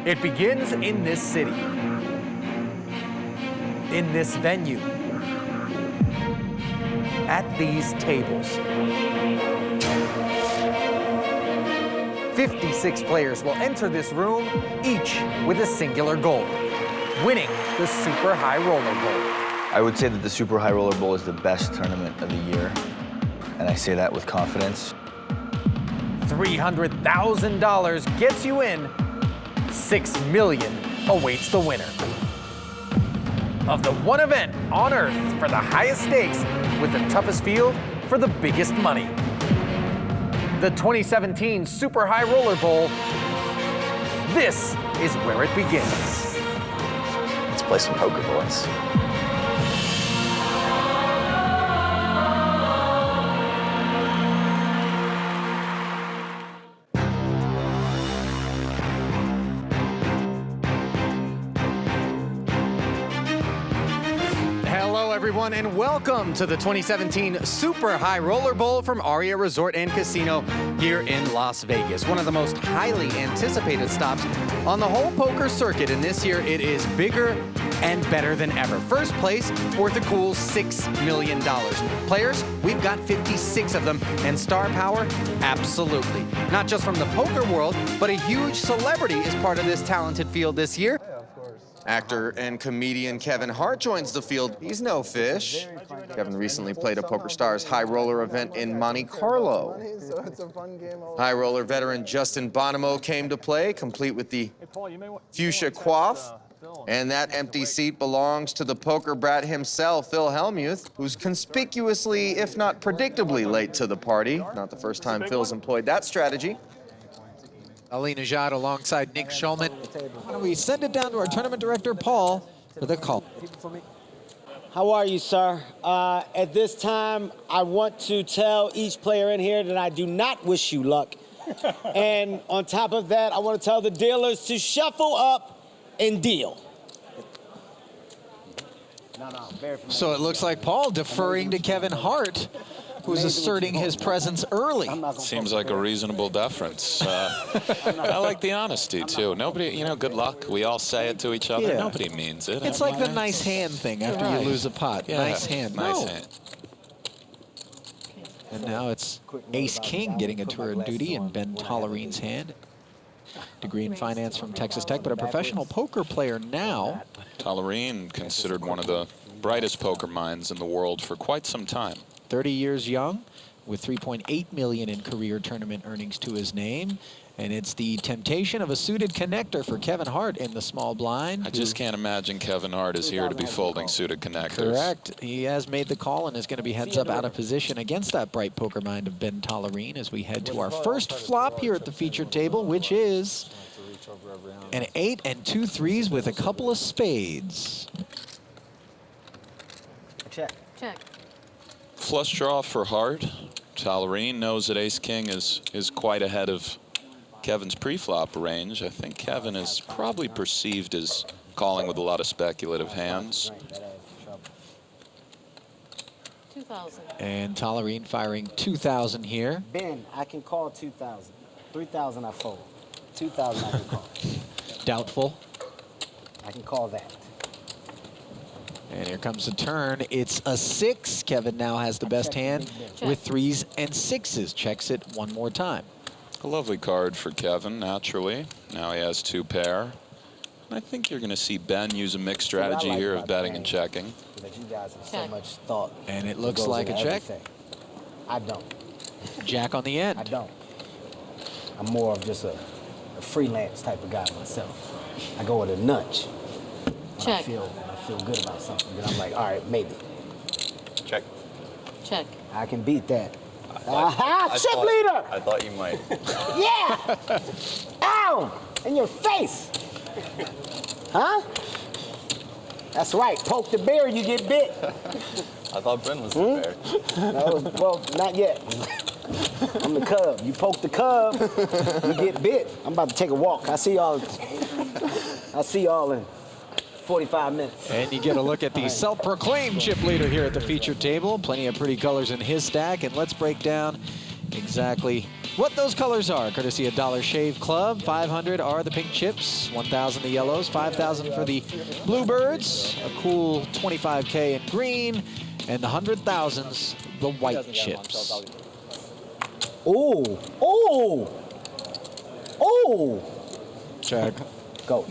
It begins in this city, in this venue, at these tables. 56 players will enter this room, each with a singular goal, winning the Super High Roller Bowl. I would say that the Super High Roller Bowl is the best tournament of the year, and I say that with confidence. $300,000 gets you in, $6 million awaits the winner. Of the one event on Earth for the highest stakes with the toughest field for the biggest money. The 2017 Super High Roller Bowl. This is where it begins. Let's play some poker, boys. Everyone, and welcome to the 2017 Super High Roller Bowl from Aria Resort and Casino here in Las Vegas. One of the most highly anticipated stops on the whole poker circuit, and this year it is bigger and better than ever. First place worth a cool $6 million. Players, we've got 56 of them, and star power, absolutely. Not just from the poker world, but a huge celebrity is part of this talented field this year. Actor and comedian Kevin Hart joins the field. He's no fish. Kevin recently played a PokerStars High Roller event in Monte Carlo. High Roller veteran Justin Bonomo came to play, complete with the fuchsia coif. And that empty seat belongs to the poker brat himself, Phil Hellmuth, who's conspicuously, if not predictably, late to the party. Not the first time Phil's employed that strategy. Ali Najad alongside Nick Schulman. Why don't we send it down to our tournament director, Paul, for the call. How are you, sir? At this time, I want to tell each player in here that I do not wish you luck. And on top of that, I want to tell the dealers to shuffle up and deal. So it looks like Paul deferring to Kevin Hart, who's asserting his presence early. Seems like a reasonable deference. I like the honesty, too. Nobody, you know, good luck. We all say it to each other. Yeah. Nobody means it. It's like the nice hand thing after you lose a pot. Yeah. Nice hand. Nice No. hand. And now it's Ace-King getting a tour of duty in Ben Tollerene's hand. Degree in finance from Texas Tech, but a professional poker player now. Tollerene, considered one of the brightest poker minds in the world for quite some time. 30 years young, with $3.8 million in career tournament earnings to his name. And it's the temptation of a suited connector for Kevin Hart in the small blind. I just can't imagine Kevin Hart is here to be folding suited connectors. Correct. He has made the call and is going to be heads up out of position against that bright poker mind of Ben Tollerene as we head to our first flop here at the featured table, which is an 8 and 2 threes with a couple of spades. Check. Check. Flush draw for Hart. Tollerene knows that Ace-King is quite ahead of Kevin's pre-flop range. I think Kevin is probably perceived as calling with a lot of speculative hands. 2,000. And Tollerene firing 2,000 here. Ben, I can call 2,000. 3,000 I fold. 2,000 I can call. Doubtful. I can call that. And here comes the turn. It's a 6. Kevin now has the best hand with 3s and 6s. Checks it one more time. A lovely card for Kevin, naturally. Now he has 2 pair. I think you're going to see Ben use a mixed strategy here of betting and checking. That you guys have so much thought. And it looks like a check. I don't. Jack on the end. I don't. I'm more of just a freelance type of guy myself. I go with a nudge. Check. I feel good about something. Then I'm like, all right, maybe. Check. Check. I can beat that. Aha! Chip leader! I thought you might. Yeah! Ow! In your face! Huh? That's right. Poke the bear, you get bit. I thought Bryn was the bear. No, well, not yet. I'm the cub. You poke the cub, you get bit. I'm about to take a walk. I'll see y'all in 45 minutes. And you get a look at the self-proclaimed chip leader here at the featured table. Plenty of pretty colors in his stack. And let's break down exactly what those colors are, courtesy of Dollar Shave Club. 500 are the pink chips, 1,000 the yellows, 5,000 for the bluebirds, a cool 25K in green, and the 100,000s, the white chips. Ooh, ooh, ooh. Check. Go.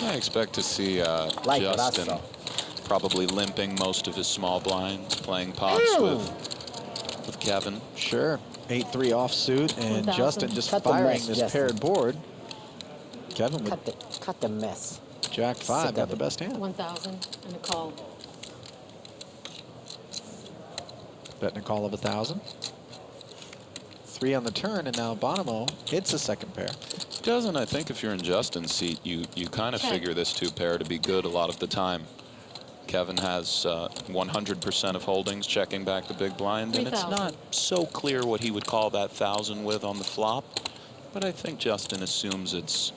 I expect to see Like Justin probably limping most of his small blinds, playing pots with Kevin. Sure. 8-3 offsuit, and 1,000. Justin just Cut the firing mess, this Justin. paired board. Kevin with Cut the mess. Jack 5 Sick got of the it. best hand. 1,000 and a call. Betting a call of 1,000. 3 on the turn, and now Bonomo hits a second pair. Doesn't, I think if you're in Justin's seat, you kind of Check. figure this 2-pair to be good a lot of the time. Kevin has 100% of holdings checking back the big blind, and it's 3,000. not so clear what he would call that 1,000 with on the flop, but I think Justin assumes it's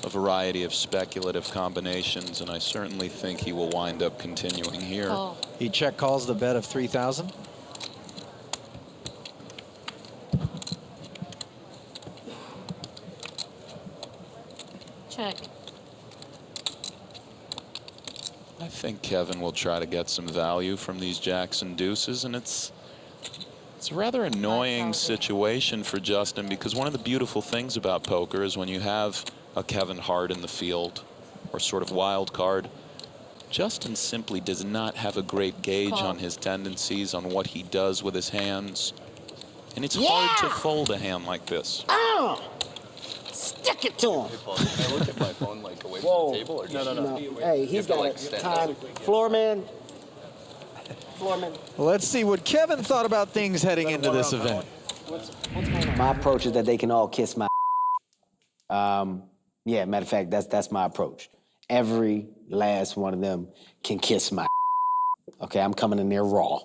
a variety of speculative combinations, and I certainly think he will wind up continuing here. Call. He check calls the bet of 3,000. Check. I think Kevin will try to get some value from these jacks and deuces, and it's a rather annoying 5,000. situation for Justin, because one of the beautiful things about poker is when you have a Kevin Hart in the field or sort of wild card, Justin simply does not have a great gauge Call. on his tendencies, on what he does with his hands, and it's hard to fold a hand like this. Stick it to him. I look at my phone like away Whoa. from the table, or No. Hey, he's got like, it. stand Time. Floorman. Floorman. Let's see what Kevin thought about things heading into this event. My approach is that they can all kiss my. Yeah, matter of fact, that's my approach. Every last one of them can kiss my. Okay, I'm coming in there raw,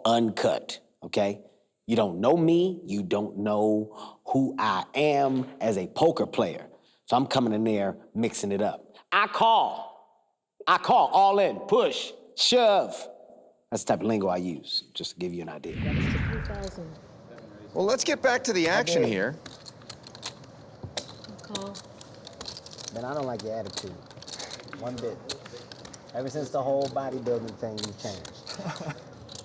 uncut. Okay, you don't know me, you don't know who I am as a poker player, so I'm coming in there mixing it up. I call all in, push, shove. That's the type of lingo I use, just to give you an idea. 3,000. Well, let's get back to the action here. Call. Man, I don't like your attitude. One bit. Ever since the whole bodybuilding thing, you've changed.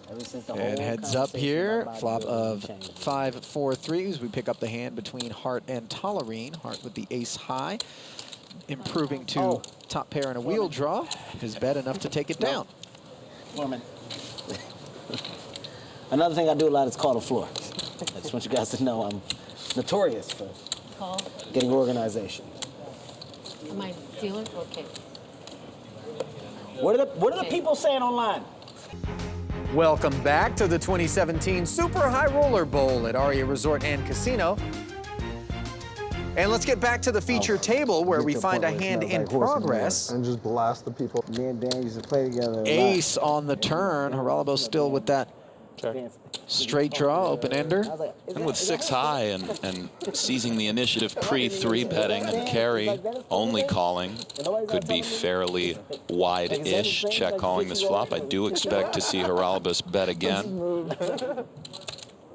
Ever since the And whole heads up conversation here, about flop bodybuilding, of you've changed. 5-4-3s. We pick up the hand between Hart and Tollerene. Hart with the ace high, improving to top pair and a wheel draw. His bet enough to take it down. Foreman. Another thing I do a lot is call the floor. I just want you guys to know I'm notorious for Call. getting organization. Am I dealer? Okay. What are the people saying online? Welcome back to the 2017 Super High Roller Bowl at Aria Resort and Casino. And let's get back to the feature table where we find a hand in progress. And just blast the people. Me and Dan used to play together a lot. Ace on the turn. Haralabos still with that straight draw, open-ender. I was like, is And that- with is that 6 high and seizing the initiative pre-3 betting, and Cary only calling, could be fairly wide-ish check calling this flop. I do expect to see Haralabos bet again.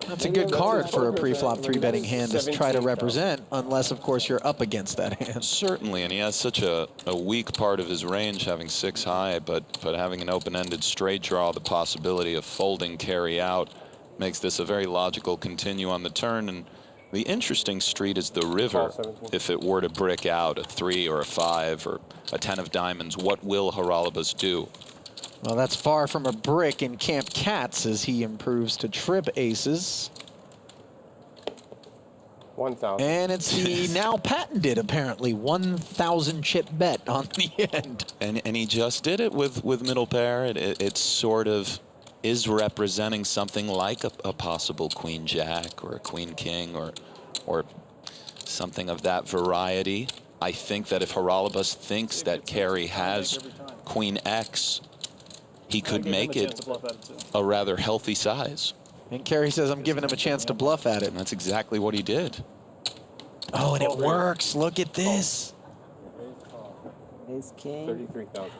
That's a good card for a pre-flop 3-betting hand to try to represent, unless, of course, you're up against that hand. Certainly, and he has such a weak part of his range, having 6 high, but having an open-ended straight draw, the possibility of folding Cary out makes this a very logical continue on the turn. And the interesting street is the river. If it were to brick out a 3 or a 5 or a 10 of diamonds, what will Haralabos do? Well, that's far from a brick in Camp Katz as he improves to trip aces. 1,000. And it's the now patented, apparently, 1,000 chip bet on the end. And he just did it with middle pair. It sort of is representing something like a possible queen jack or a queen king or something of that variety. I think that if Haralabos thinks that Cary has queen X, he could make it a rather healthy size. And Cary says, I'm giving him a chance to bluff at it. And that's exactly what he did. Oh, and it works. Look at this. Ace King. 33,000.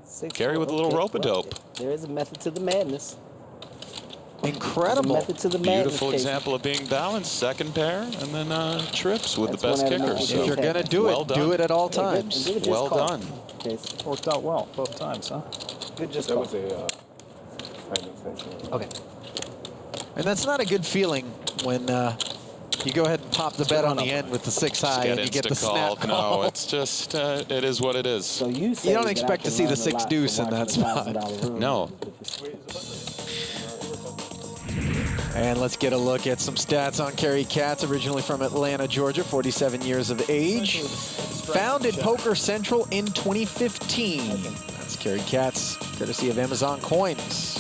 Six, Cary with a little okay, rope-a-dope. There is a method to the madness. Incredible. Method to the madness, Beautiful Casey. example of being balanced. Second pair, and then trips with That's the best one kicker. element. So If you're going to do well it, done. do it at all Yeah, good. times. Good just Well call. done. Casey. Worked out well both times, huh? Good just That call. was a kind of thing. Okay. And that's not a good feeling when you go ahead and pop the bet on the end with the 6 high and you get the snap call. No, it's just, it is what it is. So you say don't that expect I to can see the learn a 6 lot deuce from in that watching a spot. $1,000 room. No. And let's get a look at some stats on Cary Katz, originally from Atlanta, Georgia, 47 years of age. Founded Poker Central in 2015. That's Cary Katz, courtesy of Amazon Coins.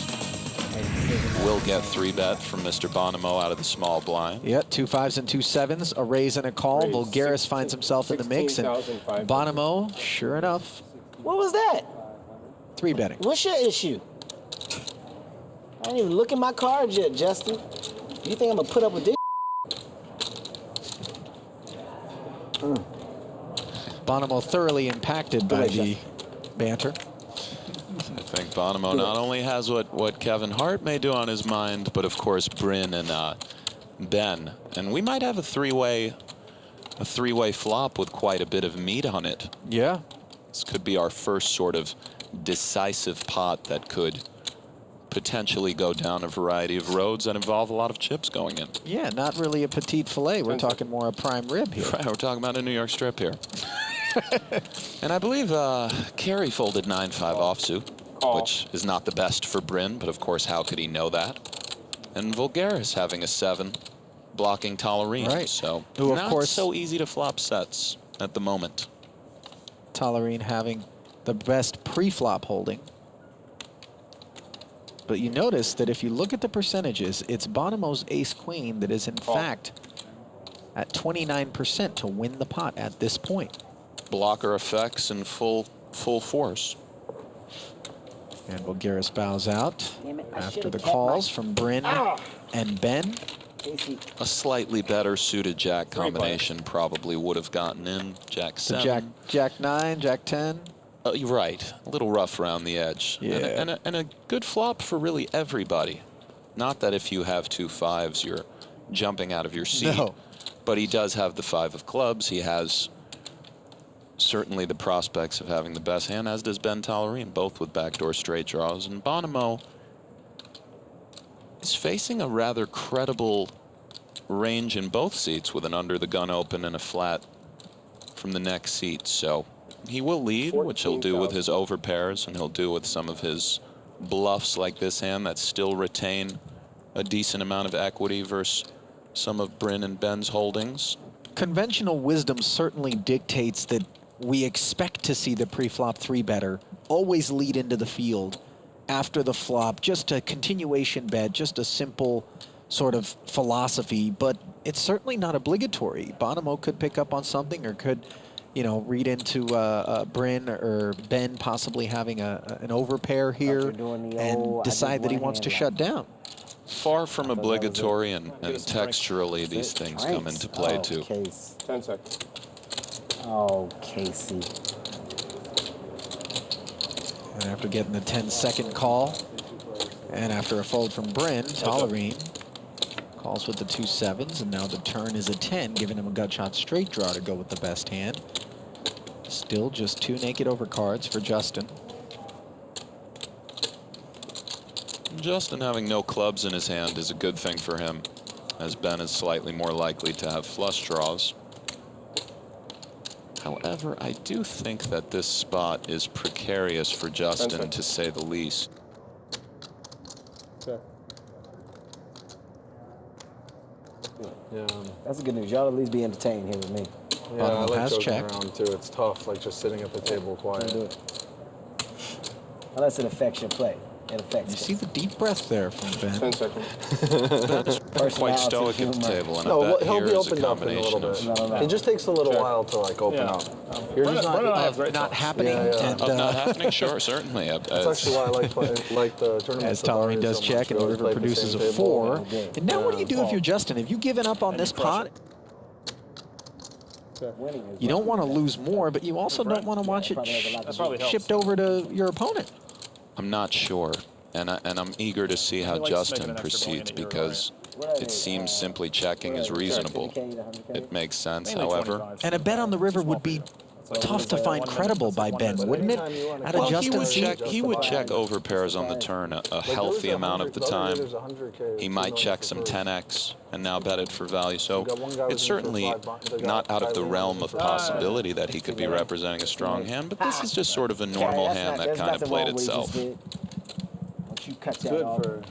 We'll get 3-bet from Mr. Bonomo out of the small blind. Yeah, 2 5s and 2 7s, a raise and a call. Raise, Voulgaris finds himself in the mix, and 16,500. Bonomo, sure enough, What was that? 3 betting. What's your issue? I didn't even look at my cards yet, Justin. You think I'm gonna put up with this? Bonomo thoroughly impacted by the banter. I think Bonomo not only has what Kevin Hart may do on his mind, but of course Bryn and Ben. And we might have a three-way flop with quite a bit of meat on it. Yeah. This could be our first sort of decisive pot that could potentially go down a variety of roads that involve a lot of chips going in. Yeah, not really a petite fillet. We're talking more a prime rib here. Right, we're talking about a New York strip here. And I believe Cary folded 9-5 offsuit, which is not the best for Bryn, but of course, how could he know that? And Voulgaris having a 7, blocking Tollerene. Right. So Who, of not course- so easy to flop sets at the moment. Tollerene having the best pre-flop holding. But you notice that if you look at the percentages, it's Bonomo's ace-queen that is in fact at 29% to win the pot at this point. Blocker effects in full force. And Voulgaris bows out Damn it, I after should've the kept calls my- from Bryn and Ben. Casey, A slightly better suited jack combination probably would have gotten in. Jack So 7. Jack 9, Jack 10. You're right. A little rough around the edge. Yeah. And a good flop for really everybody. Not that if you have 2 5s, you're jumping out of your seat. No. But he does have the 5 of clubs. He has certainly the prospects of having the best hand, as does Ben Tollerene, both with backdoor straight draws. And Bonomo is facing a rather credible range in both seats with an under the gun open and a flat from the next seat. So he will lead, which he'll do with his overpairs, and he'll do with some of his bluffs like this hand that still retain a decent amount of equity versus some of Bryn and Ben's holdings. Conventional wisdom certainly dictates that we expect to see the pre-flop 3-better always lead into the field after the flop. Just a continuation bet, just a simple sort of philosophy, but it's certainly not obligatory. Bonomo could pick up on something or could, you know, read into Bryn or Ben possibly having an overpair here doing the and old, I decide did that he one wants to hand shut down. Far from obligatory, and texturally these things come into play too. Case. 10 seconds. Oh, Casey. And after getting the 10-second call, and after a fold from Bryn, Tollerene calls with the 2 7s, and now the turn is a 10, giving him a gut shot straight draw to go with the best hand. Still just 2 naked over cards for Justin. Justin having no clubs in his hand is a good thing for him, as Ben is slightly more likely to have flush draws. However, I do think that this spot is precarious for Justin, to say the least. Okay. Yeah, That's good news. Y'all at least be entertained here with me. yeah, I Bonomo like has joking checked. around too. It's tough, like just sitting at the table Don't do quiet. it. Unless it affects your play. It affects You it. see the deep breath there from 10 Ben. seconds. Ben is quite Personality, stoic at the humor. table, and No, I bet he'll here be is a opened up in a little combination bit. of, No. It just takes a little Check. while to like open Yeah. up. You're just not. Of not happening. Yeah, yeah. And, of not happening. Sure, certainly. That's actually why I like playing, like the tournament. as Tollerene does check, and the river produces a 4. And now what do you do if you're Justin? If you've given up on this pot, Winning is you don't want to lose more, but you also don't want to watch it Probably has a lot to do. That probably helps. shipped over to your opponent. I'm not sure. And I'm eager to see how Justin proceeds because it seems simply checking is reasonable. It makes sense, however. And a bet on the river would be tough to find credible by Ben, wouldn't it? At a Well, Justin's he would check over pairs on the turn a healthy amount of the time. He might check some 10x and now bet it for value. So it's certainly not out of the realm of possibility that he could be representing a strong hand, but this is just sort of a normal hand that kind of played itself. Good for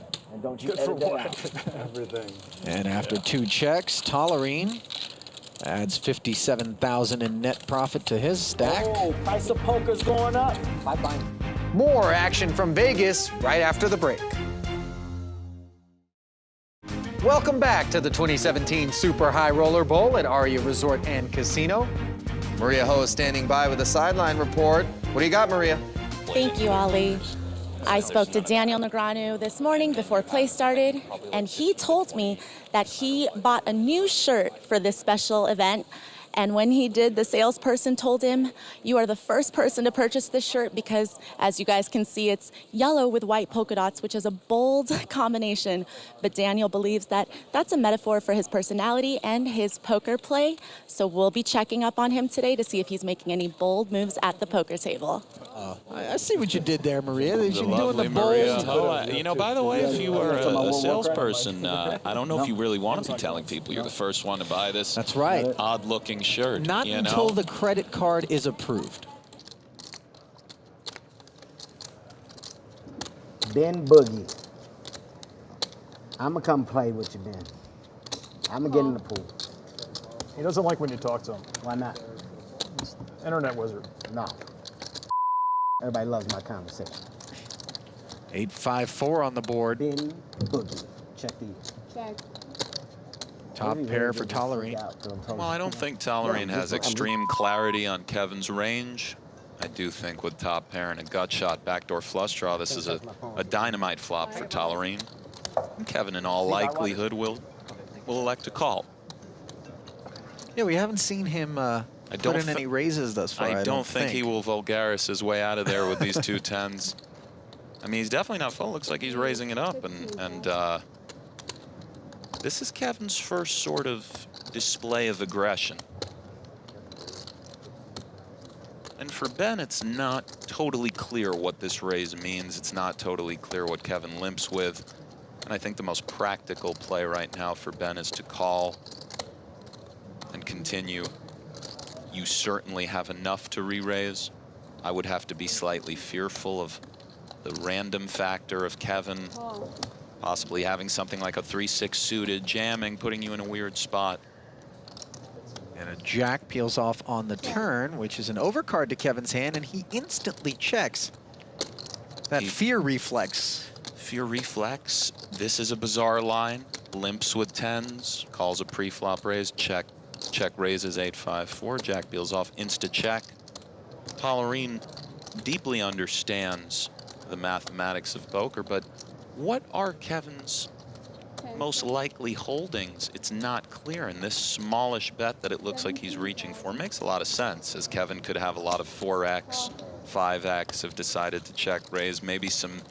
everything. And after 2 checks, Tollerene adds 57,000 in net profit to his stack. Oh, price of poker's going up. Bye-bye. More action from Vegas right after the break. Welcome back to the 2017 Super High Roller Bowl at Aria Resort and Casino. Maria Ho is standing by with a sideline report. What do you got, Maria? Thank you, Ali. I spoke to Daniel Negreanu this morning before play started, and he told me that he bought a new shirt for this special event. And when he did, the salesperson told him, "You are the first person to purchase this shirt because, as you guys can see, it's yellow with white polka dots, which is a bold combination." But Daniel believes that that's a metaphor for his personality and his poker play. So we'll be checking up on him today to see if he's making any bold moves at the poker table. I see what you did there, Maria. You're doing Lovely the Maria bold. Ho. You know, by the way, if you were a salesperson, I don't know if you really want to be telling people you're the first one to buy this. That's right. Odd-looking shirt. Not you until know? the credit card is approved. Ben Boogie. I'm going to come play with you, Ben. I'm going to get in the pool. He doesn't like when you talk to him. Why not? Internet wizard. No. Everybody loves my conversation. 8-5-4 on the board. Ben Boogie. Check these. Check. Top pair for Tollerene. Well, I don't think Tollerene has extreme clarity on Kevin's range. I do think with top pair and a gut shot backdoor flush draw, this is a dynamite flop for Tollerene. And Kevin, in all likelihood, will elect to call. Yeah, we haven't seen him put in any raises thus far. I don't think he will Voulgaris his way out of there with these 2 10s. I mean, he's definitely not full. Looks like he's raising it up, and this is Kevin's first sort of display of aggression. And for Ben, it's not totally clear what this raise means. It's not totally clear what Kevin limps with. And I think the most practical play right now for Ben is to call and continue. You certainly have enough to re-raise. I would have to be slightly fearful of the random factor of Kevin possibly having something like a 3-6 suited, jamming, putting you in a weird spot. And a jack peels off on the turn, which is an overcard to Kevin's hand, and he instantly checks. That fear reflex. Fear reflex. This is a bizarre line. Limps with 10s, calls a pre-flop raise, check. Check raises 8-5-4, jack peels off, insta check. Tollerene deeply understands the mathematics of poker, but what are Kevin's most likely holdings? It's not clear, and this smallish bet that it looks like he's reaching for makes a lot of sense, as Kevin could have a lot of 4x, 5x have decided to check raise, maybe some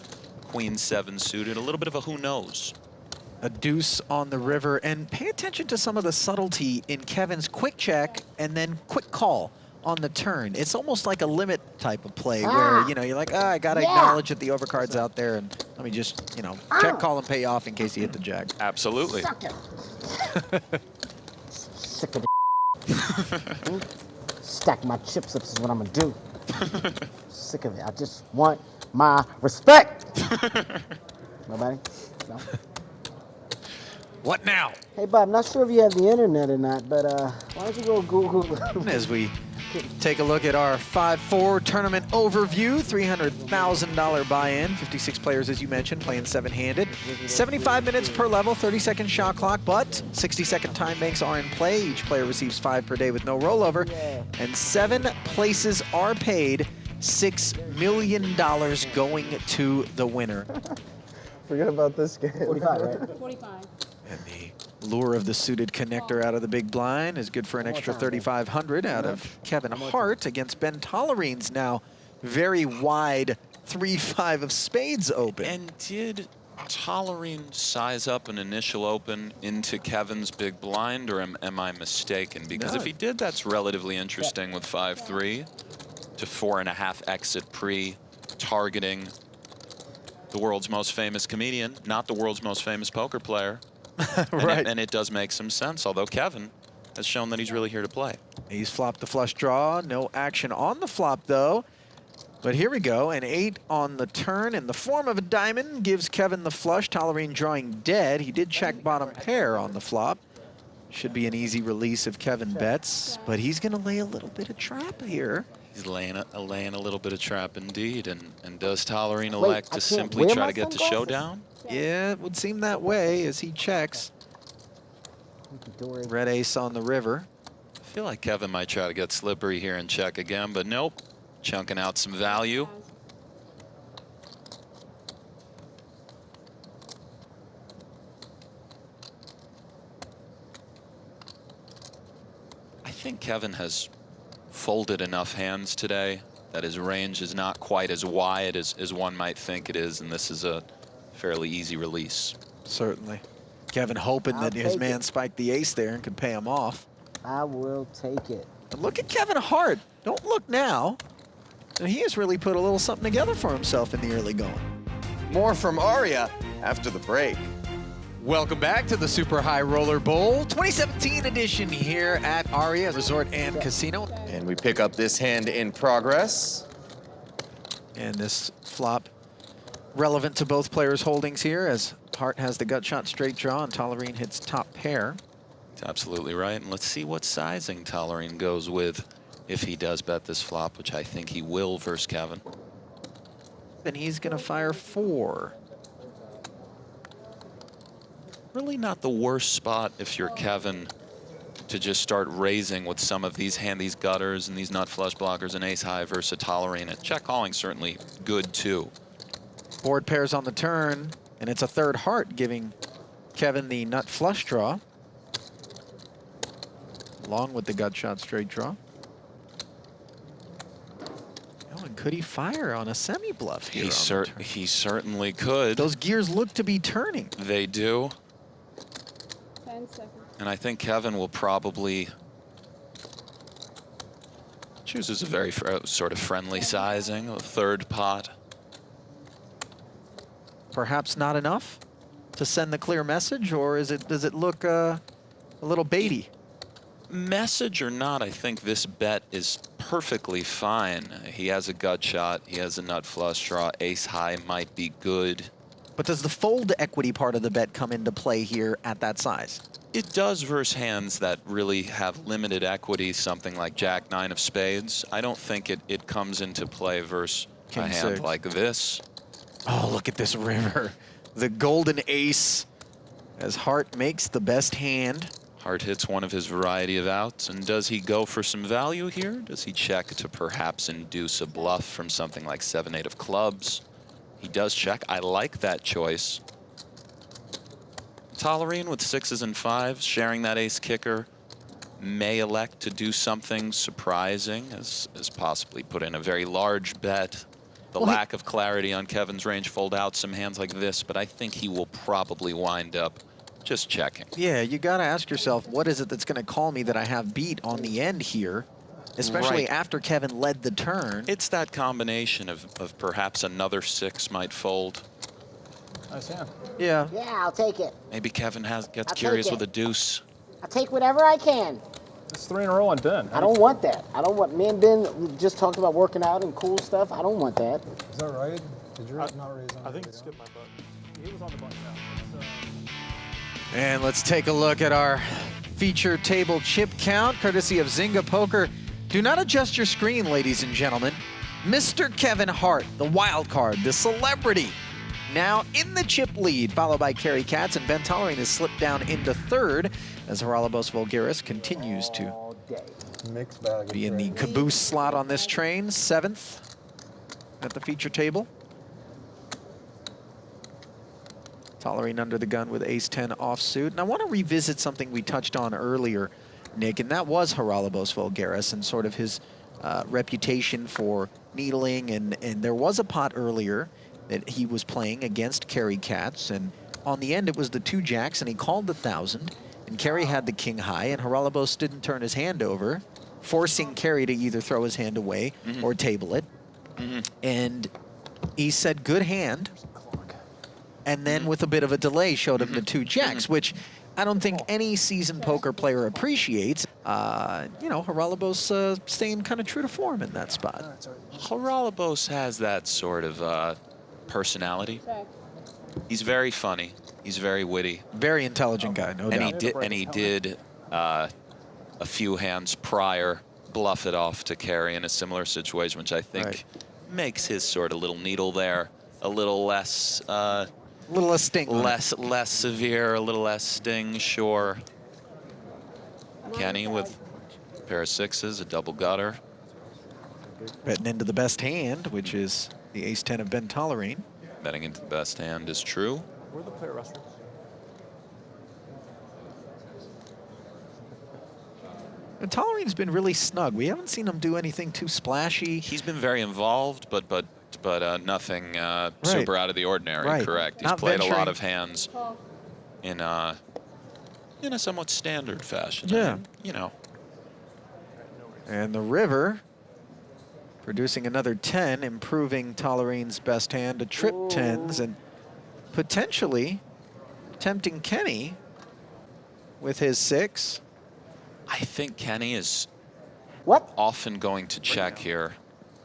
queen 7 suited, a little bit of a who knows. A deuce on the river, and pay attention to some of the subtlety in Kevin's quick check and then quick call on the turn. It's almost like a limit type of play where, you know, you're like, I gotta acknowledge that the overcard's out there, and let me just, you know, check, call, and pay off in case you hit the jack. Absolutely. Sick of the Stack my chips up is what I'm gonna do. Sick of it. I just want my respect. Nobody? No? What now? Hey, Bob, I'm not sure if you have the internet or not, but why don't you go Google? As we take a look at our 5-4 tournament overview, $300,000 buy-in, 56 players, as you mentioned, playing 7-handed. 75 minutes per level, 30-second shot clock, but 60-second time banks are in play. Each player receives 5 per day with no rollover, and 7 places are paid, $6 million going to the winner. Forget about this game. 45, right? 45. And the lure of the suited connector out of the big blind is good for an extra $3,500 out of Kevin Hart against Ben Tollerene's now very wide 3-5 of spades open. And did Tollerene size up an initial open into Kevin's big blind, or am I mistaken? Because No. if he did, that's relatively interesting with 5-3 to 4.5 exit pre, targeting the world's most famous comedian, not the world's most famous poker player. Right. And it does make some sense, although Kevin has shown that he's really here to play. He's flopped the flush draw. No action on the flop, though. But here we go. An 8 on the turn in the form of a diamond gives Kevin the flush. Tollerene drawing dead. He did check bottom pair on the flop. Should be an easy release if Kevin bets, but he's going to lay a little bit of trap here. He's laying a little bit of trap indeed. And does Tollerene elect to simply try to get to showdown? Yeah, it would seem that way as he checks. Red ace on the river. I feel like Kevin might try to get slippery here and check again, but nope. Chunking out some value. I think Kevin has folded enough hands today that his range is not quite as wide as one might think it is, and this is a fairly easy release. Certainly. Kevin hoping that his man spiked the ace there and could pay him off. I will take it. But look at Kevin Hart. Don't look now. And he has really put a little something together for himself in the early going. More from Aria after the break. Welcome back to the Super High Roller Bowl 2017 edition here at Aria Resort and Casino. And we pick up this hand in progress. And this flop relevant to both players' holdings here as Hart has the gut shot straight draw and Tollerene hits top pair. That's absolutely right. And let's see what sizing Tollerene goes with if he does bet this flop, which I think he will versus Kevin. Then he's going to fire 4. Really not the worst spot if you're Kevin to just start raising with some of these these gutters and these nut flush blockers and ace high versus a Tollerene. And check calling certainly good too. Board pairs on the turn, and it's a third heart giving Kevin the nut flush draw, along with the gut shot straight draw. Oh, and could he fire on a semi-bluff here? He certainly could. Those gears look to be turning. They do. 10 seconds. And I think Kevin will probably chooses a very sort of friendly sizing, a third pot. Perhaps not enough to send the clear message, or does it look a little baity? Message or not, I think this bet is perfectly fine. He has a gut shot. He has a nut flush draw. Ace high might be good. But does the fold equity part of the bet come into play here at that size? It does versus hands that really have limited equity, something like Jack 9 of spades. I don't think it comes into play versus King a hand 6. like this. Oh, look at this river. The golden ace as Hart makes the best hand. Hart hits one of his variety of outs, and does he go for some value here? Does he check to perhaps induce a bluff from something like 7-8 of clubs? He does check. I like that choice. Tollerene with 6s and 5s, sharing that ace kicker, may elect to do something surprising, as possibly put in a very large bet. The lack of clarity on Kevin's range fold out some hands like this, but I think he will probably wind up just checking. Yeah, you got to ask yourself, what is it that's going to call me that I have beat on the end here, especially after Kevin led the turn? It's that combination of perhaps another 6 might fold. Nice hand. Yeah. Yeah, I'll take it. Maybe Kevin gets I'll curious take with it. a deuce. I'll take whatever I can. It's 3 in a row on Ben. I don't want that. I don't want. Me and Ben we just talked about working out and cool stuff. I don't want that. Is that right? Did yours not raise on I think the he skipped my button. He was on the button now. And let's take a look at our feature table chip count, courtesy of Zynga Poker. Do not adjust your screen, ladies and gentlemen. Mr. Kevin Hart, the wild card, the celebrity, now in the chip lead, followed by Cary Katz, and Ben Tollerene has slipped down into third as Haralabos Voulgaris continues to Mixed bag. be in the caboose slot on this train, 7th at the feature table. Tollerene under the gun with ace-10 offsuit. And I want to revisit something we touched on earlier, Nick, and that was Haralabos Voulgaris and sort of his reputation for needling, and there was a pot earlier that he was playing against Cary Katz, and on the end it was the 2 jacks, and he called the 1,000, and Cary had the king high, and Haralabos didn't turn his hand over, forcing Cary to either throw his hand away or table it. And he said, good hand, and then with a bit of a delay showed him the 2 jacks, which I don't think any seasoned poker player appreciates. You know, Haralabos staying kind of true to form in that spot. Haralabos has that sort of personality. He's very funny. He's very witty. Very intelligent guy, no doubt. He did a few hands prior bluff it off to Cary in a similar situation, which I think makes his sort of little needle there a little less sting. Less severe, a little less sting, sure. Kenney with a pair of 6s, a double gutter. Betting into the best hand, which is the ace-10 of Ben Tollerene. Betting into the best hand is true. Where are the player restrooms? And Tollerene's been really snug. We haven't seen him do anything too splashy. He's been very involved, but nothing super out of the ordinary. Correct. He's played a lot of hands in a somewhat standard fashion. Yeah. I mean, you know. And the river producing another 10, improving Tollerene's best hand to trip 10s and potentially tempting Kenney with his 6. I think Kenney is often going to check here.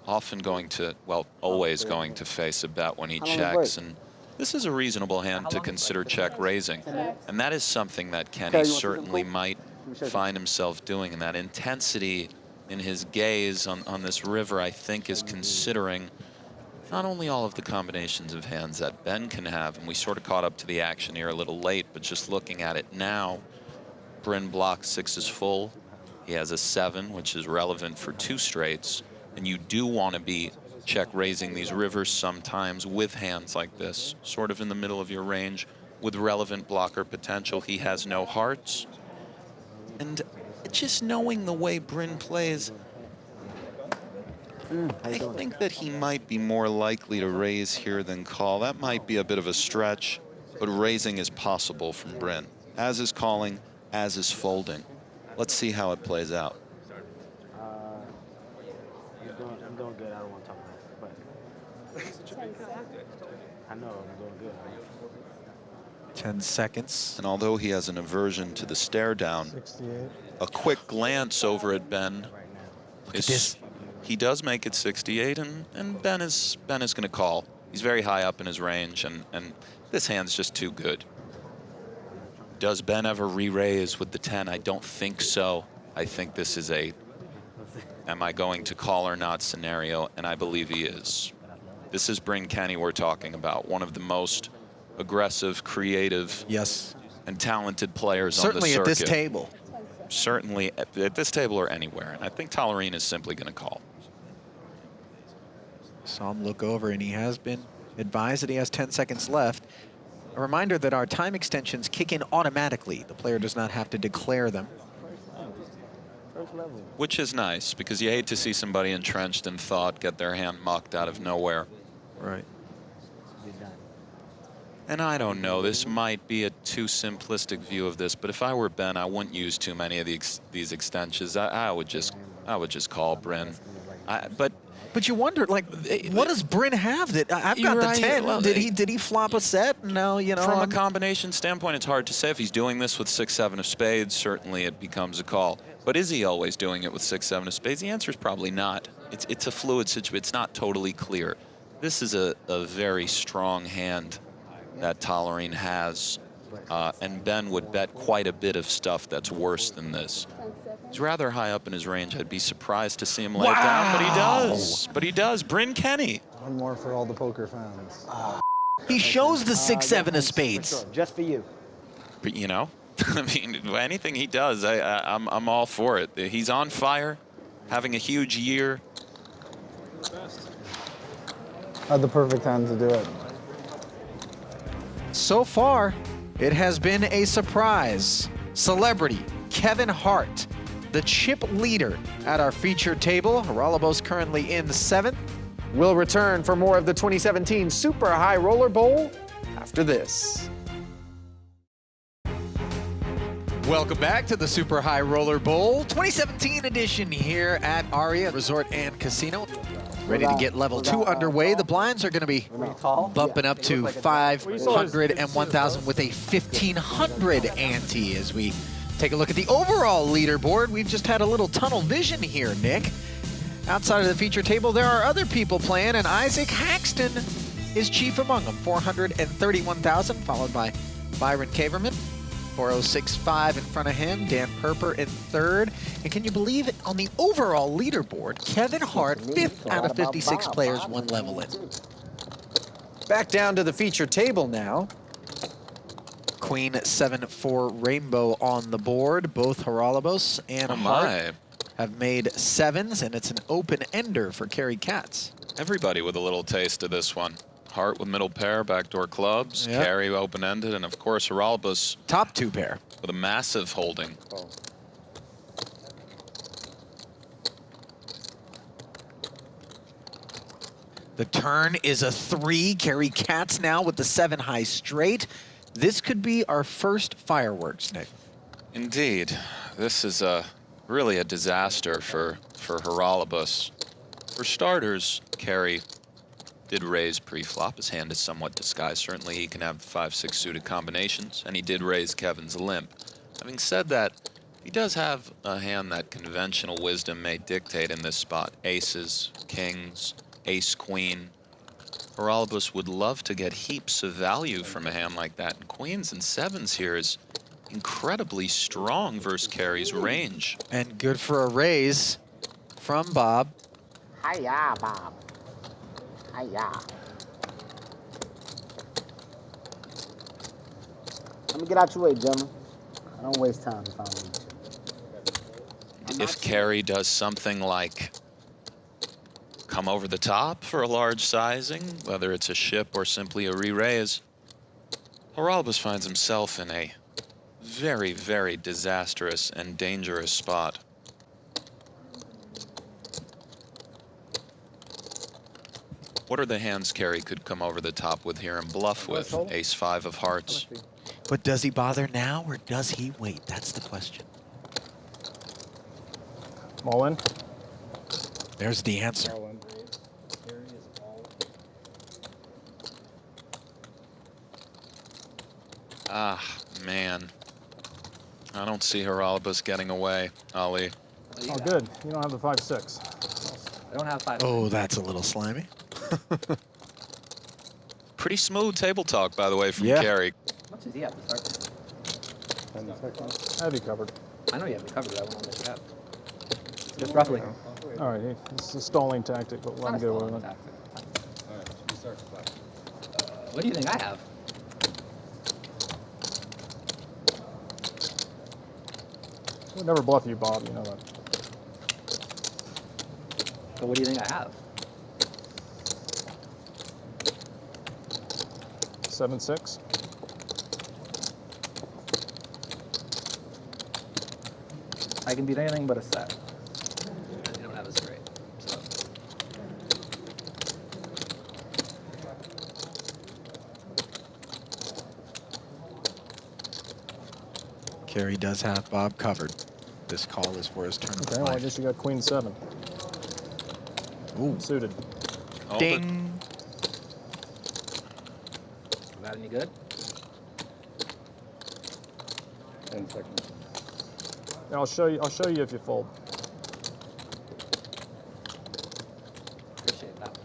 Often going to, well, always going to face a bet when he checks. And this is a reasonable hand to consider check raising. And that is something that Kenney certainly might find himself doing. And that intensity in his gaze on this river, I think, is considering not only all of the combinations of hands that Ben can have, and we sort of caught up to the action here a little late, but just looking at it now, Bryn blocks 6s full. He has a 7, which is relevant for 2 straights. And you do want to be check raising these rivers sometimes with hands like this, sort of in the middle of your range with relevant blocker potential. He has no hearts. And just knowing the way Bryn plays, I think that he might be more likely to raise here than call. That might be a bit of a stretch, but raising is possible from Bryn, as is calling, as is folding. Let's see how it plays out. I'm doing good. I don't want to talk about it, but I know I'm doing good. 10 seconds. And although he has an aversion to the stare down, 68. a quick glance over at Ben is, he does make it 68, and Ben is going to call. He's very high up in his range, and this hand's just too good. Does Ben ever re-raise with the 10? I don't think so. I think this is a am I going to call or not scenario, and I believe he is. This is Bryn Kenney we're talking about, one of the most aggressive, creative, and talented players on the circuit. Certainly at this table. Certainly at this table or anywhere, and I think Tollerene is simply going to call. Saw him look over, and he has been advised that he has 10 seconds left. A reminder that our time extensions kick in automatically. The player does not have to declare them. Which is nice, because you hate to see somebody entrenched in thought get their hand mucked out of nowhere. Right. And I don't know, this might be a too simplistic view of this, but if I were Ben, I wouldn't use too many of these extensions. I would just call Bryn. But you wonder, like, what does Bryn have that I've got the 10? Well, did he flop a set? No, you know. From a combination standpoint, it's hard to say. If he's doing this with 6-7 of spades, certainly it becomes a call. But is he always doing it with 6-7 of spades? The answer is probably not. It's a fluid situation. It's not totally clear. This is a very strong hand that Tollerene has, and Ben would bet quite a bit of stuff that's worse than this. He's rather high up in his range. I'd be surprised to see him lay it down, but he does. But he does. Bryn Kenney. One more for all the poker fans. He shows the 6-7 of spades. Sure. Just for you. But you know, I mean, anything he does, I'm all for it. He's on fire, having a huge year. Had the perfect time to do it. So far, it has been a surprise. Celebrity Kevin Hart the chip leader at our featured table. Haralabos currently in 7th. We'll return for more of the 2017 Super High Roller Bowl after this. Welcome back to the Super High Roller Bowl 2017 edition here at Aria Resort and Casino. Ready to get level 2 underway. The blinds are going to be bumping up to 500 and 1,000 with a 1,500 ante as we take a look at the overall leaderboard. We've just had a little tunnel vision here, Nick. Outside of the feature table, there are other people playing, and Isaac Haxton is chief among them. 431,000, followed by Byron Kaverman. 406.5 in front of him, Dan Perper in 3rd. And can you believe it, on the overall leaderboard, Kevin Hart, 5th out of 56 players, 1 level in. Back down to the feature table now. Queen 7-4 Rainbow on the board. Both Haralabos and Hart have made 7s, and it's an open-ender for Cary Katz. Everybody with a little taste of this one. Hart with middle pair, backdoor clubs, Yep. Cary open-ended, and of course Haralabos Top 2 pair. with a massive holding. The turn is a 3. Cary Katz now with the 7 high straight. This could be our first fireworks, Nick. Indeed. This is really a disaster for Haralabos. For starters, Cary did raise pre-flop. His hand is somewhat disguised. Certainly he can have 5-6 suited combinations, and he did raise Kevin's limp. Having said that, he does have a hand that conventional wisdom may dictate in this spot. Aces, kings, ace-queen. Haralabos would love to get heaps of value from a hand like that, and queens and 7s here is incredibly strong versus Cary's range. And good for a raise from Bob. Hiya, Bob. Hiya. Let me get out your way, gentlemen. I don't waste time if I don't need to. If Cary does something like come over the top for a large sizing, whether it's a ship or simply a re-raise, Haralabos finds himself in a very, very disastrous and dangerous spot. What are the hands Cary could come over the top with here and bluff with? Ace-5 of hearts. But does he bother now, or does he wait? That's the question. All in. There's the answer. Ah, man. I don't see Haralabos getting away, Ali. Oh, good. You don't have the 5-6. I don't have 5. Oh, that's a little slimy. Pretty smooth table talk, by the way, from Yeah. Cary. How much does he have to start? I have you covered. I know you have me covered. I won't let you have. Just roughly. All right, it's a stalling tactic, but let him get away with it. What do you think I have? We'd never bluff you, Bob. You know that. So what do you think I have? 7-6. I can beat anything but a set. You don't have a straight. So. Cary does have Bob covered. This call is for his turn Okay, of well, I life. guess you got Queen 7. Ooh. Suited. Oh, Ding. Is that any good? 10 seconds. Yeah, I'll show you if you fold. Appreciate that.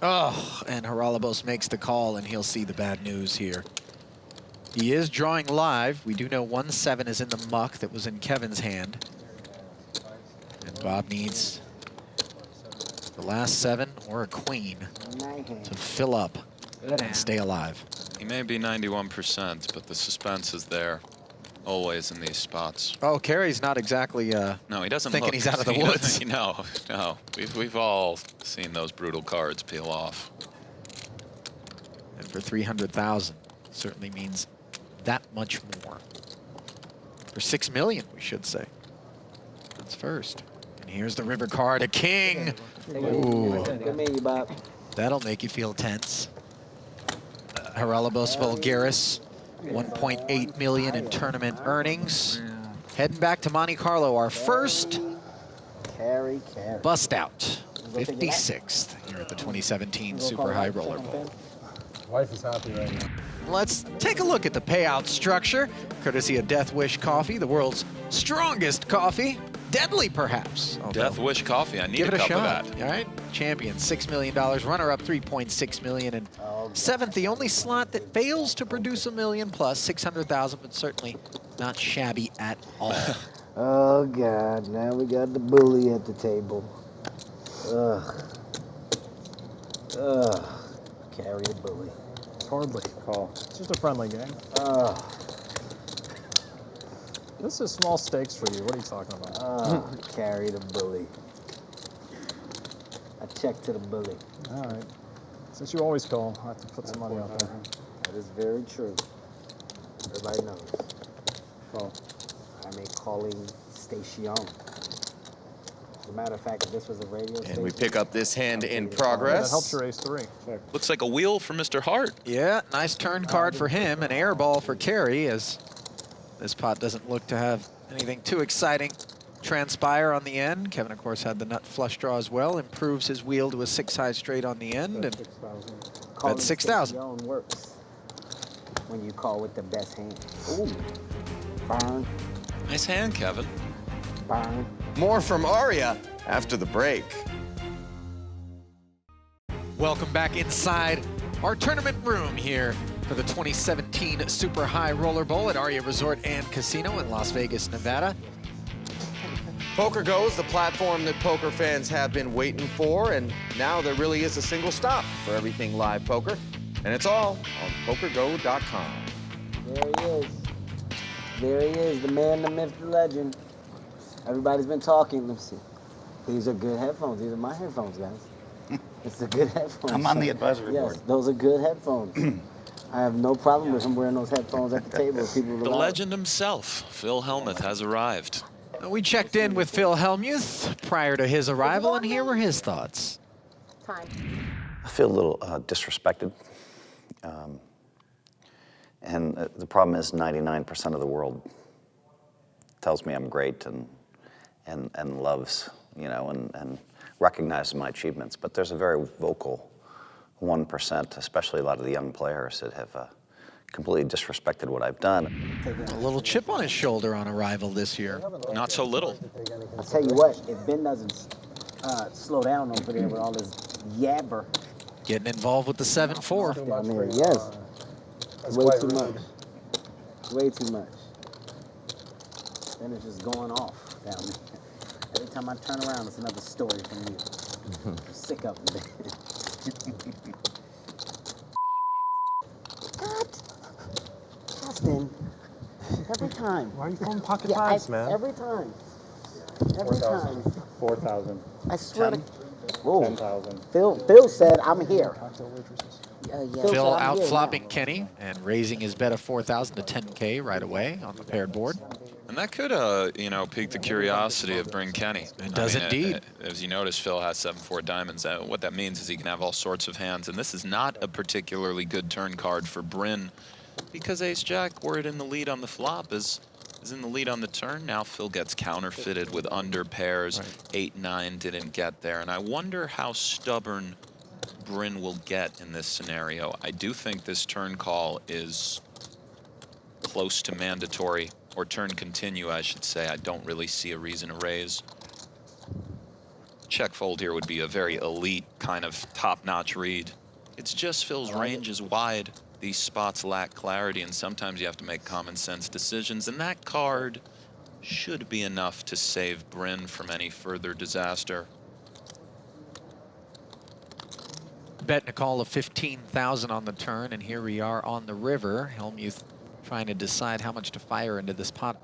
Oh, and Haralabos makes the call, and he'll see the bad news here. He is drawing live. We do know 1-7 is in the muck that was in Kevin's hand. And Bob needs the last 7 or a queen to fill up Good and stay alive. he may be 91%, but the suspense is there. always in these spots. Oh, Cary's not exactly No, he doesn't thinking look, he's out of the he woods. doesn't- No, no. We've all seen those brutal cards peel off. And for 300,000, certainly means that much more. For 6 million, we should say. That's first. And here's the river card, a king. Ooh, Good meeting you, Bob. that'll make you feel tense. Haralabos Voulgaris, 1.8 million in tournament earnings. Heading back to Monte Carlo, our first Cary Katz. bust out. 56th here at the 2017 Super High Roller Bowl. Wife is happy right now. Let's take a look at the payout structure, courtesy of Death Wish Coffee, the world's strongest coffee. Deadly, perhaps. Death Wish Coffee. I need Give a it a cup shot. of that. All right. Champion, $6 million. Runner-up, $3.6 million. And seventh, the only slot that fails to produce $1 million plus, 600,000, but certainly not shabby at all. Oh, God. Now we got the bully at the table. Ugh. Ugh. Carry the bully. Hardly. Call. It's just a friendly game. Ugh. This is small stakes for you. What are you talking about? Carry the bully. I check to the bully. All right. Since you always call, I have to put some money out there. That is very true. Everybody knows. Call. I'm a calling station. As a matter of fact, if this was a radio station. And we pick up this hand in That progress. helps your ace 3. Looks like a wheel for Mr. Hart. Yeah, nice turn card for him. An air ball for Cary, as this pot doesn't look to have anything too exciting transpire on the end. Kevin, of course, had the nut flush draw as well. Improves his wheel to a 6-high straight on the end. And 6,000. Calling 6,000. station works when you call with the best hand. Ooh. Burn. Nice hand, Kevin. Burn. More from Aria after the break. welcome back inside our tournament room here for the 2017 Super High Roller Bowl at Aria Resort and Casino in Las Vegas, Nevada. PokerGO is the platform that poker fans have been waiting for, and now there really is a single stop for everything live poker, and it's all on PokerGo.com. There he is. There he is, the man, the myth, the legend. Everybody's been talking. Let me see. These are good headphones. These are my headphones, guys. It's a good headphones. I'm on the advisory board. Yes, those are good headphones. I have no problem with him wearing those headphones at the table. People The legend himself, Phil Hellmuth, has arrived. We checked in with Phil Hellmuth prior to his arrival, and here were his thoughts. I feel a little disrespected. And the problem is 99% of the world tells me I'm great and loves, you know, and recognizes my achievements. But there's a very vocal 1%, especially a lot of the young players that have completely disrespected what I've done. A little chip on his shoulder on arrival this year. Not so little. I'll tell you what, if Ben doesn't slow down over there with all this yabber. Getting involved with the 7-4. I mean, yes. Way too much. Way too much. Then it's just going off down there. Every time I turn around, it's another story from you. I'm sick of it. What? Justin, every time. Why are you throwing pocket Yeah, fives, man? Every time. Every time. 4,000. I swear to... 10,000. Phil said, I'm here. Phil out flopping Kenny and raising his bet of 4,000 to 10K right away on the paired board. And that could, you know, pique the curiosity of Bryn Kenney. It does indeed. As you notice, Phil has 7-4 diamonds. What that means is he can have all sorts of hands. And this is not a particularly good turn card for Bryn, because Ace-Jack, were it in the lead on the flop, is in the lead on the turn. Now Phil gets counterfeited with under pairs. 8-9 didn't get there. And I wonder how stubborn Bryn will get in this scenario. I do think this turn call is close to mandatory, or turn continue, I should say. I don't really see a reason to raise. Check fold here would be a very elite kind of top-notch read. It's just Phil's range is wide. These spots lack clarity, and sometimes you have to make common sense decisions, and that card should be enough to save Bryn from any further disaster. Betting a call of 15,000 on the turn, and here we are on the river. Hellmuth trying to decide how much to fire into this pot.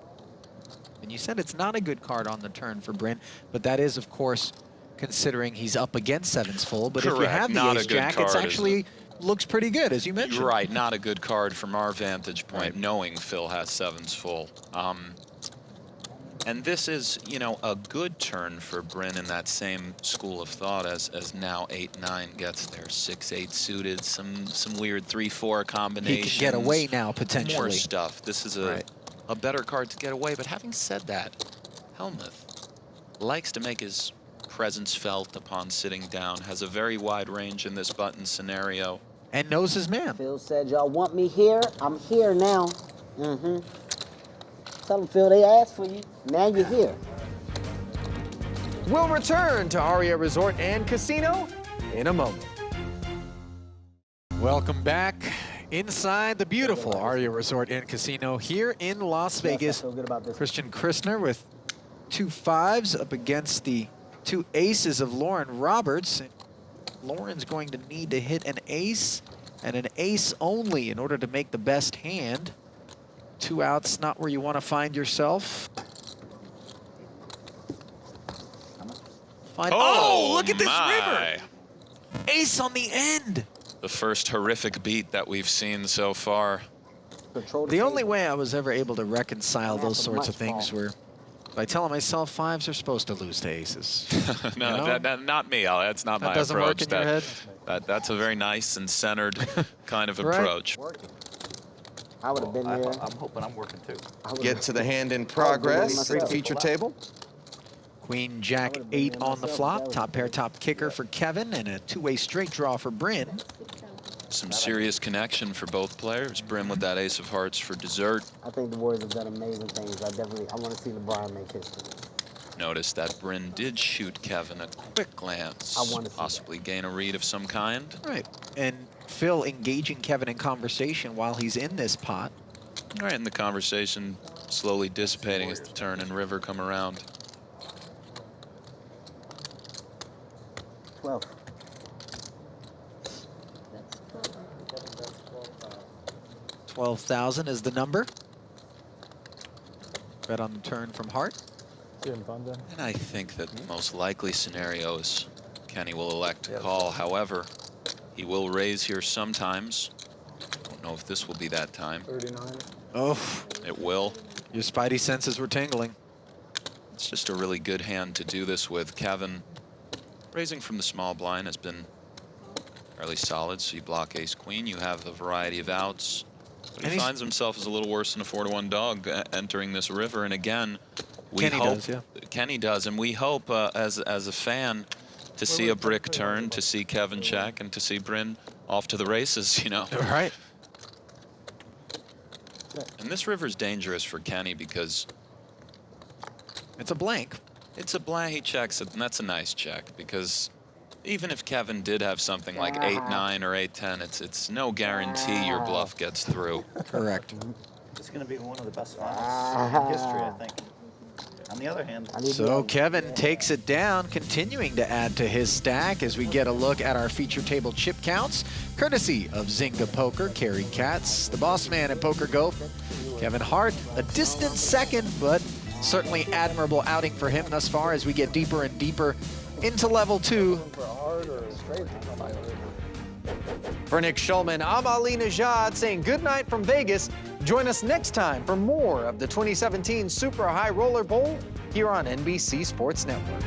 And you said it's not a good card on the turn for Bryn, but that is, of course, considering he's up against sevens full. But Correct. if you have the Not a ace good jack, card, it's is it? actually looks pretty good, as you mentioned. You're right, not a good card from our vantage point, knowing Phil has sevens full. And this is, you know, a good turn for Bryn in that same school of thought as now 8-9 gets there. 6-8 suited, some weird 3-4 combinations. He can get away now, potentially. More stuff. This is a better card to get away. But having said that, Hellmuth likes to make his presence felt upon sitting down, has a very wide range in this button scenario. And knows his man. Phil said, y'all want me here? I'm here now. Tell them, Phil, they asked for you. Now you're here. We'll return to Aria Resort and Casino in a moment. Welcome back inside the beautiful Aria Resort and Casino here in Las Vegas. Christian Christner with 2 5s up against the 2 aces of Lauren Roberts. Lauren's going to need to hit an ace and an ace only in order to make the best hand. 2 outs, not where you want to find yourself. Oh, look at this river! Ace on the end. The first horrific beat that we've seen so far. The only way I was ever able to reconcile those sorts of things were by telling myself 5s are supposed to lose to aces. No, you know? that, not me, Al. That's not my approach. Doesn't work in your head? That's a very nice and centered kind of approach. I would have been there. I'm hoping I'm working too. Get to the hand in progress at the feature table. Queen, Jack, 8 on the flop. Top pair, top kicker for Kevin, and a 2-way straight draw for Bryn. Some serious connection for both players. Bryn with that ace of hearts for dessert. I think the Warriors have done amazing things. I want to see LeBron make history. Notice that Bryn did shoot Kevin a quick glance. I want to see possibly gain a read of some kind. Right, and Phil engaging Kevin in conversation while he's in this pot. All right, and the conversation slowly dissipating as the turn and river come around. 12. 12,000 is the number. Bet on the turn from Hart. And I think that the most likely scenario is Kenny will elect to call. However, he will raise here sometimes. Don't know if this will be that time. 39. Oh, it will. Your spidey senses were tingling. It's just a really good hand to do this with. Kevin raising from the small blind has been fairly solid. So you block ace queen, you have a variety of outs. But he finds himself as a little worse than a 4-to-1 dog entering this river. And again, we hope Kenny does, and we hope as a fan to see a brick turn, to see Kevin check, and to see Bryn off to the races. You know. Right. And this river's dangerous for Kenny because it's a blank. It's a blank. He checks it, and that's a nice check because even if Kevin did have something like 8-9 or 8-10, it's no guarantee your bluff gets through. Correct. It's going to be one of the best finals in history, I think. On the other hand, So Kevin takes it down, continuing to add to his stack as we get a look at our feature table chip counts, courtesy of Zynga Poker, Cary Katz, the boss man at PokerGO. Kevin Hart, a distant second, but certainly admirable outing for him thus far as we get deeper and deeper into level 2. For Nick Schulman, I'm Ali Najad saying good night from Vegas. Join us next time for more of the 2017 Super High Roller Bowl here on NBC Sports Network.